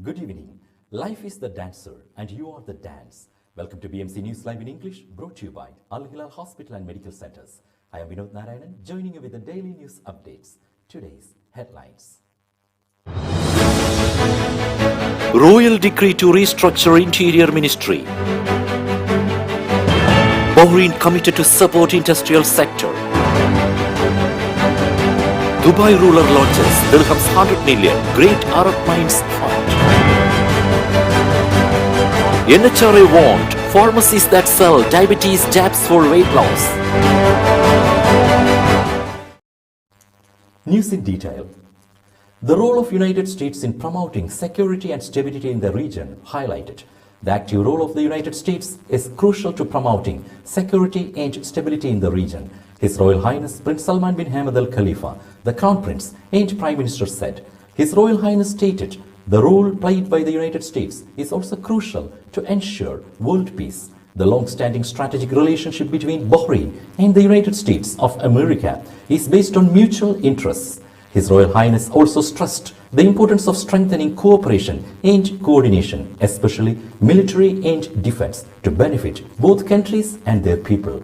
Good evening. Life is the dancer and you are the dance. Welcome to BMC News Live in English, brought to you by Al Hilal Hospital and Medical Centers. I am Vinod Narayanan, joining you with the daily news updates. Today's headlines. Royal decree to restructure Interior Ministry. Bahrain committed to support industrial sector. Dubai ruler launches Dirham's 100 million Great Arab Mines Fund. NHRA warned pharmacies that sell diabetes jabs for weight loss. News in detail. The role of United States in promoting security and stability in the region highlighted. The active role of the United States is crucial to promoting security and stability in the region. His Royal Highness Prince Salman bin Hamad Al Khalifa, the Crown Prince and Prime Minister, said. His Royal Highness stated, the role played by the United States is also crucial to ensure world peace. The long-standing strategic relationship between Bahrain and the United States of America is based on mutual interests. His Royal Highness also stressed the importance of strengthening cooperation and coordination, especially military and defense, to benefit both countries and their people.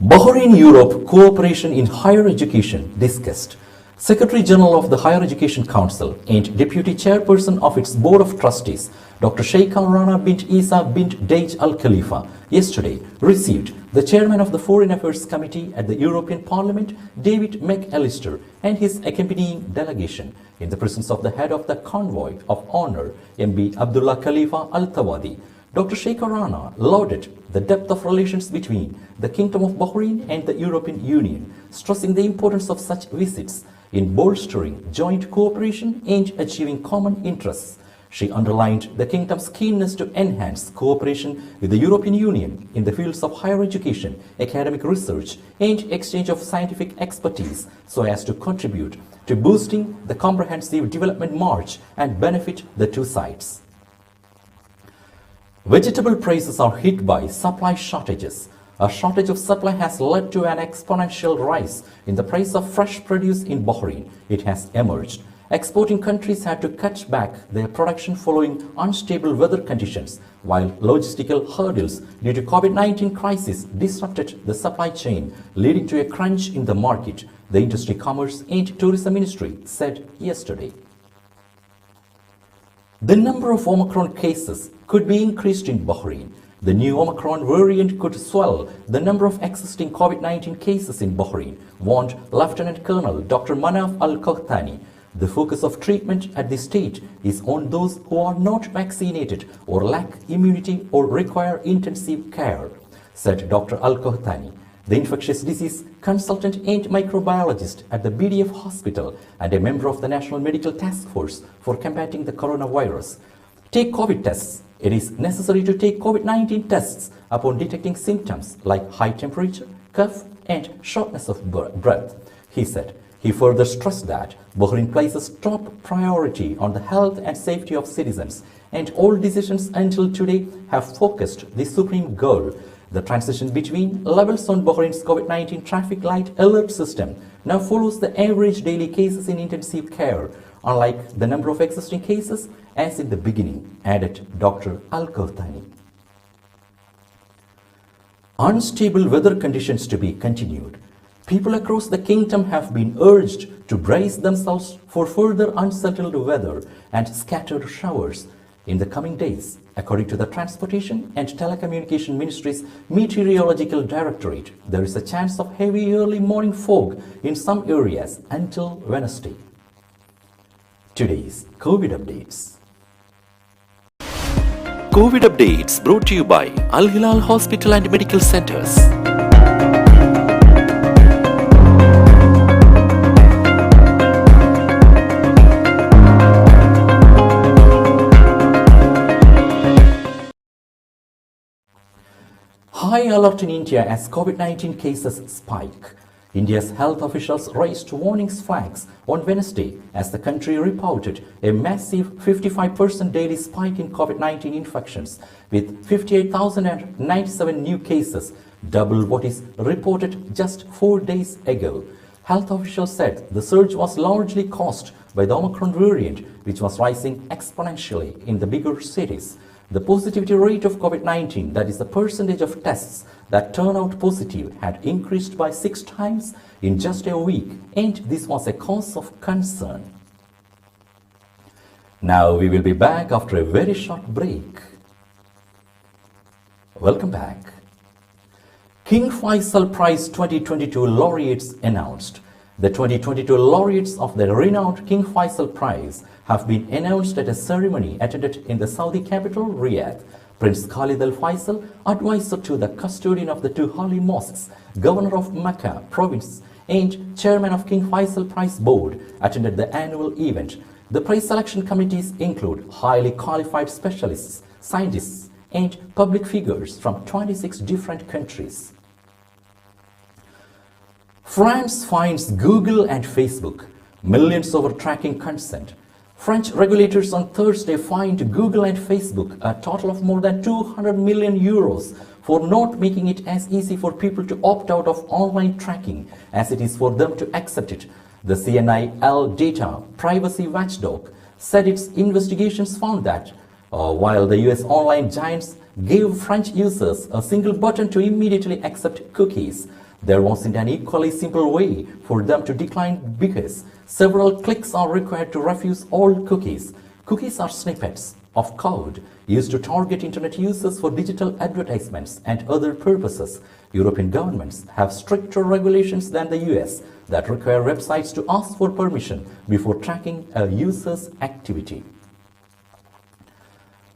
Bahrain-Europe cooperation in higher education discussed. Secretary General of the Higher Education Council and Deputy Chairperson of its Board of Trustees, Dr. Sheikha Rana bint Isa bint Dej Al Khalifa, yesterday received the Chairman of the Foreign Affairs Committee at the European Parliament, David McAllister, and his accompanying delegation in the presence of the head of the Convoy of Honor, MB Abdullah Khalifa Al Thawadi. Dr. Sheikha Rana lauded the depth of relations between the Kingdom of Bahrain and the European Union, stressing the importance of such visits in bolstering joint cooperation and achieving common interests. She underlined the Kingdom's keenness to enhance cooperation with the European Union in the fields of higher education, academic research, and exchange of scientific expertise so as to contribute to boosting the comprehensive development march and benefit the two sides. Vegetable prices are hit by supply shortages. A shortage of supply has led to an exponential rise in the price of fresh produce in Bahrain. It has emerged. Exporting countries had to cut back their production following unstable weather conditions, while logistical hurdles due to COVID-19 crisis disrupted the supply chain, leading to a crunch in the market, the Industry, Commerce and Tourism Ministry said yesterday. The number of Omicron cases could be increased in Bahrain. The new Omicron variant could swell the number of existing COVID-19 cases in Bahrain, warned Lieutenant Colonel Dr. Manaf Al-Qahtani. The focus of treatment at this stage is on those who are not vaccinated or lack immunity or require intensive care, said Dr. Al-Qahtani, the infectious disease consultant and microbiologist at the BDF hospital and a member of the National Medical Task Force for combating the coronavirus. Take COVID tests. It is necessary to take COVID-19 tests upon detecting symptoms like high temperature, cough, and shortness of breath, he said. He further stressed that Bahrain places top priority on the health and safety of citizens, and all decisions until today have focused the supreme goal. The transition between levels on Bahrain's COVID-19 traffic light alert system now follows the average daily cases in intensive care, unlike the number of existing cases as in the beginning, added Dr. Al-Qahtani. Unstable weather conditions to be continued. People across the kingdom have been urged to brace themselves for further unsettled weather and scattered showers in the coming days, according to the Transportation and Telecommunication Ministry's Meteorological Directorate. There is a chance of heavy early morning fog in some areas until Wednesday. Today's COVID updates. COVID updates brought to you by Al Hilal Hospital and Medical Centers. High alert in India as COVID-19 cases spike. India's health officials raised warning flags on Wednesday as the country reported a massive 55% daily spike in COVID-19 infections, with 58,097 new cases, double what is reported just 4 days ago. Health officials said the surge was largely caused by the Omicron variant, which was rising exponentially in the bigger cities. The positivity rate of COVID-19, that is the percentage of tests that turn out positive, had increased by 6 times in just a week, and this was a cause of concern. Now we will be back after a very short break. Welcome back. King Faisal Prize 2022 laureates announced. The 2022 laureates of the renowned King Faisal Prize have been announced at a ceremony attended in the Saudi capital, Riyadh. Prince Khalid Al Faisal, advisor to the custodian of the 2 holy mosques, governor of Mecca province, and chairman of King Faisal Prize Board, attended the annual event. The prize selection committees include highly qualified specialists, scientists, and public figures from 26 different countries. France fines Google and Facebook millions over tracking consent. French regulators on Thursday fined Google and Facebook a total of more than 200 million euros for not making it as easy for people to opt out of online tracking as it is for them to accept it. The CNIL data privacy watchdog said its investigations found that while the US online giants gave French users a single button to immediately accept cookies, there wasn't an equally simple way for them to decline because several clicks are required to refuse all cookies. Cookies are snippets of code used to target internet users for digital advertisements and other purposes. European governments have stricter regulations than the US that require websites to ask for permission before tracking a user's activity.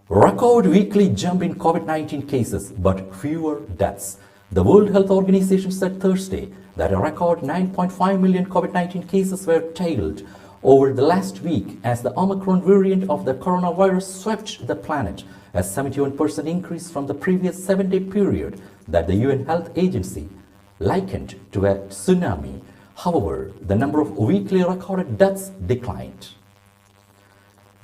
Record weekly jump in COVID-19 cases, but fewer deaths. The World Health Organization said Thursday that a record 9.5 million COVID-19 cases were tallied over the last week as the Omicron variant of the coronavirus swept the planet, a 71% increase from the previous 7-day period that the UN Health Agency likened to a tsunami. However, the number of weekly recorded deaths declined.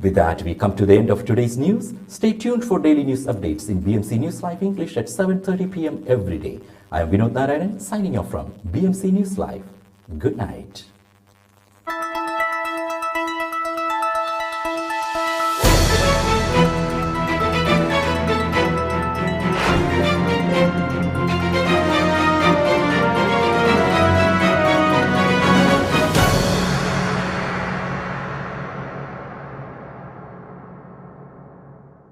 With that, we come to the end of today's news. Stay tuned for daily news updates in BMC News Live English at 7:30 p.m. every day. I am Vinod Narayanan signing off from BMC News Live. Good night.